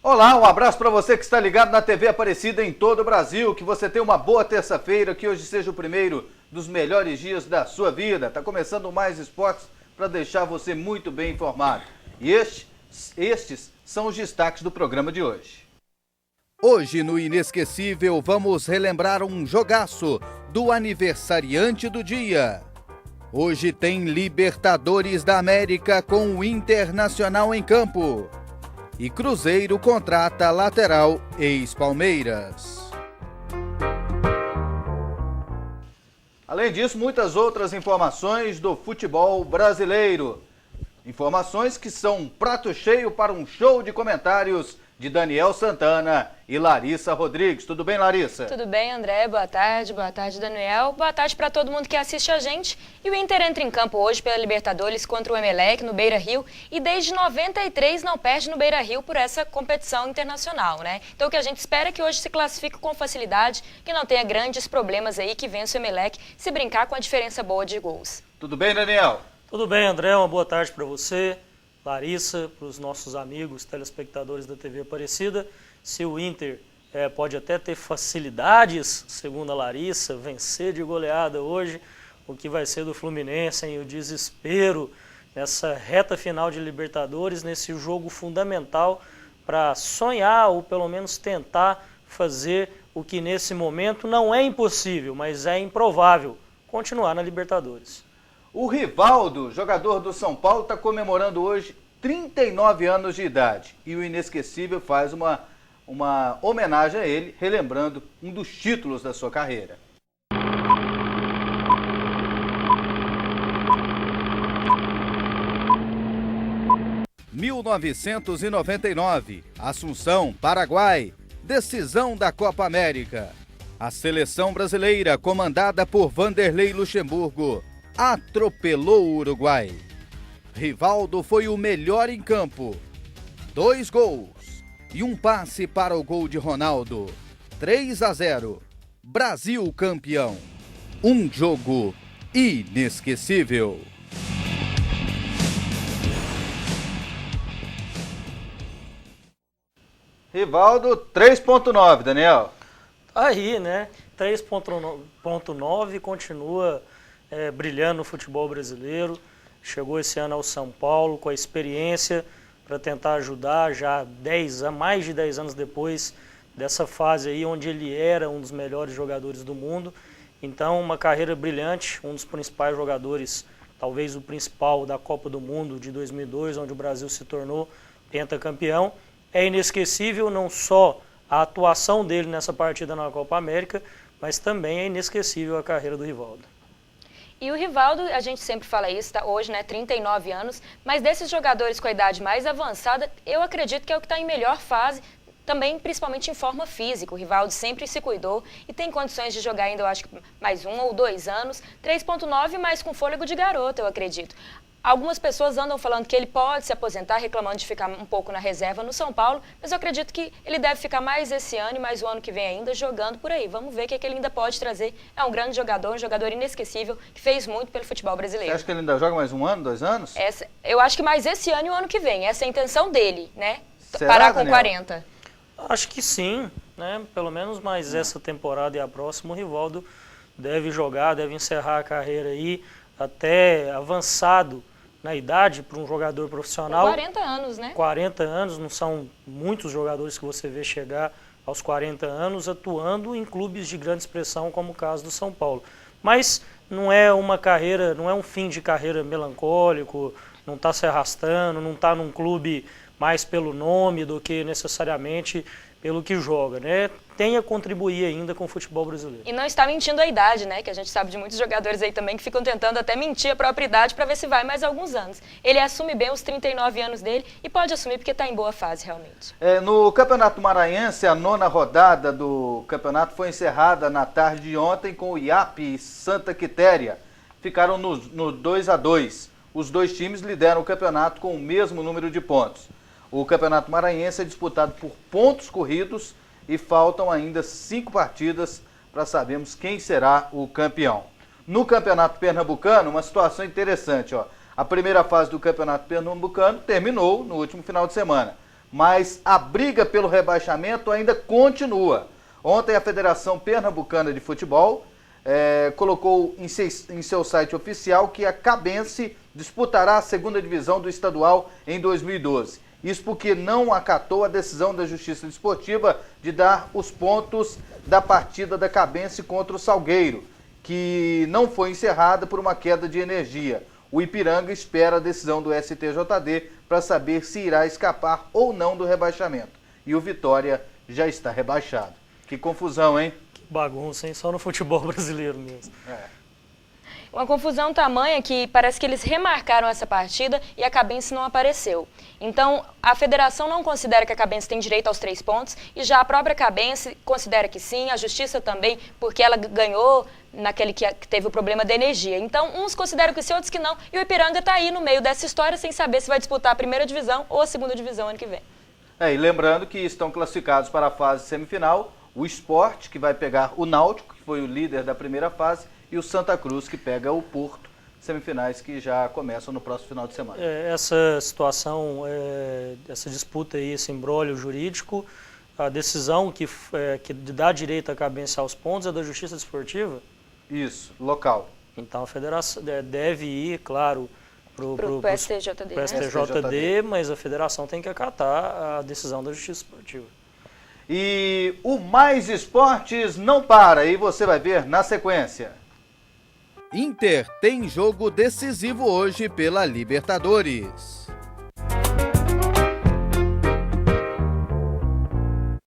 Olá, um abraço para você que está ligado na TV Aparecida em todo o Brasil. Que você tenha uma boa terça-feira, que hoje seja o primeiro dos melhores dias da sua vida. Está começando Mais Esportes para deixar você muito bem informado. E estes são os destaques do programa de hoje. Hoje no Inesquecível vamos relembrar um jogaço do aniversariante do dia. Hoje tem Libertadores da América com o Internacional em campo. E Cruzeiro contrata lateral ex-Palmeiras. Além disso, muitas outras informações do futebol brasileiro. Informações que são um prato cheio para um show de comentários de Daniel Santana e Larissa Rodrigues. Tudo bem, Larissa? Tudo bem, André. Boa tarde, Daniel. Boa tarde para todo mundo que assiste a gente. E o Inter entra em campo hoje pela Libertadores contra o Emelec no Beira-Rio e desde 93 não perde no Beira-Rio por essa competição internacional, né? Então o que a gente espera é que hoje se classifique com facilidade, que não tenha grandes problemas aí, que vença o Emelec se brincar com a diferença boa de gols. Tudo bem, Daniel? Tudo bem, André. Uma boa tarde para você, Larissa, para os nossos amigos telespectadores da TV Aparecida. Se o Inter pode até ter facilidades, segundo a Larissa, vencer de goleada hoje, o que vai ser do Fluminense, hein? O desespero nessa reta final de Libertadores, nesse jogo fundamental para sonhar ou pelo menos tentar fazer o que nesse momento não é impossível, mas é improvável, continuar na Libertadores. O Rivaldo, jogador do São Paulo, está comemorando hoje 39 anos de idade. E o Inesquecível faz uma homenagem a ele, relembrando um dos títulos da sua carreira. (1999), Assunção, Paraguai, decisão da Copa América. A seleção brasileira, comandada por Vanderlei Luxemburgo, atropelou o Uruguai. Rivaldo foi o melhor em campo. 2 gols e um passe para o gol de Ronaldo. 3-0. Brasil campeão. Um jogo inesquecível. Rivaldo 3.9, Daniel. Aí, né? 3.9 continua brilhando no futebol brasileiro. Chegou esse ano ao São Paulo com a experiência para tentar ajudar já mais de 10 anos depois dessa fase aí onde ele era um dos melhores jogadores do mundo. Então, uma carreira brilhante, um dos principais jogadores, talvez o principal da Copa do Mundo de 2002, onde o Brasil se tornou pentacampeão. É inesquecível não só a atuação dele nessa partida na Copa América, mas também é inesquecível a carreira do Rivaldo. E o Rivaldo, a gente sempre fala isso, tá hoje, né, 39 anos, mas desses jogadores com a idade mais avançada, eu acredito que é o que está em melhor fase, também principalmente em forma física. O Rivaldo sempre se cuidou e tem condições de jogar ainda, eu acho que mais 1 ou 2 anos, 3.9, mas com fôlego de garoto, eu acredito. Algumas pessoas andam falando que ele pode se aposentar, reclamando de ficar um pouco na reserva no São Paulo, mas eu acredito que ele deve ficar mais esse ano e mais o ano que vem ainda jogando por aí. Vamos ver o que ele ainda pode trazer. É um grande jogador, um jogador inesquecível, que fez muito pelo futebol brasileiro. Você acha que ele ainda joga mais 1 ano, 2 anos? Eu acho que mais esse ano e o ano que vem. Essa é a intenção dele, né? Será, parar com Daniel? 40. Acho que sim, né? Pelo menos mais essa temporada e a próxima, o Rivaldo deve jogar, deve encerrar a carreira aí até avançado na idade para um jogador profissional. 40 anos, né? 40 anos, não são muitos jogadores que você vê chegar aos 40 anos atuando em clubes de grande expressão, como o caso do São Paulo. Mas não é uma carreira, não é um fim de carreira melancólico, não está se arrastando, não está num clube mais pelo nome do que necessariamente pelo que joga, né? Tem a contribuir ainda com o futebol brasileiro. E não está mentindo a idade, né? Que a gente sabe de muitos jogadores aí também que ficam tentando até mentir a própria idade para ver se vai mais alguns anos. Ele assume bem os 39 anos dele e pode assumir porque está em boa fase, realmente. No Campeonato Maranhense, a 9ª rodada do campeonato foi encerrada na tarde de ontem com o IAP e Santa Quitéria. Ficaram no 2-2. Os dois times lideram o campeonato com o mesmo número de pontos. O Campeonato Maranhense é disputado por pontos corridos e faltam ainda 5 partidas para sabermos quem será o campeão. No Campeonato Pernambucano, uma situação interessante. A primeira fase do Campeonato Pernambucano terminou no último final de semana. mas a briga pelo rebaixamento ainda continua. Ontem a Federação Pernambucana de Futebol colocou em seu site oficial que a Cabense disputará a segunda divisão do estadual em 2012. Isso porque não acatou a decisão da Justiça Desportiva de dar os pontos da partida da Cabense contra o Salgueiro, que não foi encerrada por uma queda de energia. O Ipiranga espera a decisão do STJD para saber se irá escapar ou não do rebaixamento. E o Vitória já está rebaixado. Que confusão, hein? Que bagunça, hein? Só no futebol brasileiro mesmo. Uma confusão tamanha que parece que eles remarcaram essa partida e a Cabense não apareceu. Então, a federação não considera que a Cabense tem direito aos 3 pontos e já a própria Cabense considera que sim, a Justiça também, porque ela ganhou naquele que teve o problema da energia. Então, uns consideram que sim, outros que não. E o Ipiranga está aí no meio dessa história sem saber se vai disputar a primeira divisão ou a segunda divisão ano que vem. E lembrando que estão classificados para a fase semifinal o Sport, que vai pegar o Náutico, que foi o líder da primeira fase, e o Santa Cruz, que pega o Porto, semifinais que já começam no próximo final de semana. Essa situação, essa disputa aí, esse imbróglio jurídico, a decisão que dá direito à Cabense aos pontos é da Justiça Desportiva? Isso, local. Então a federação deve ir, claro, para o STJD, mas a federação tem que acatar a decisão da Justiça Desportiva. E o Mais Esportes não para, e você vai ver na sequência. Inter tem jogo decisivo hoje pela Libertadores.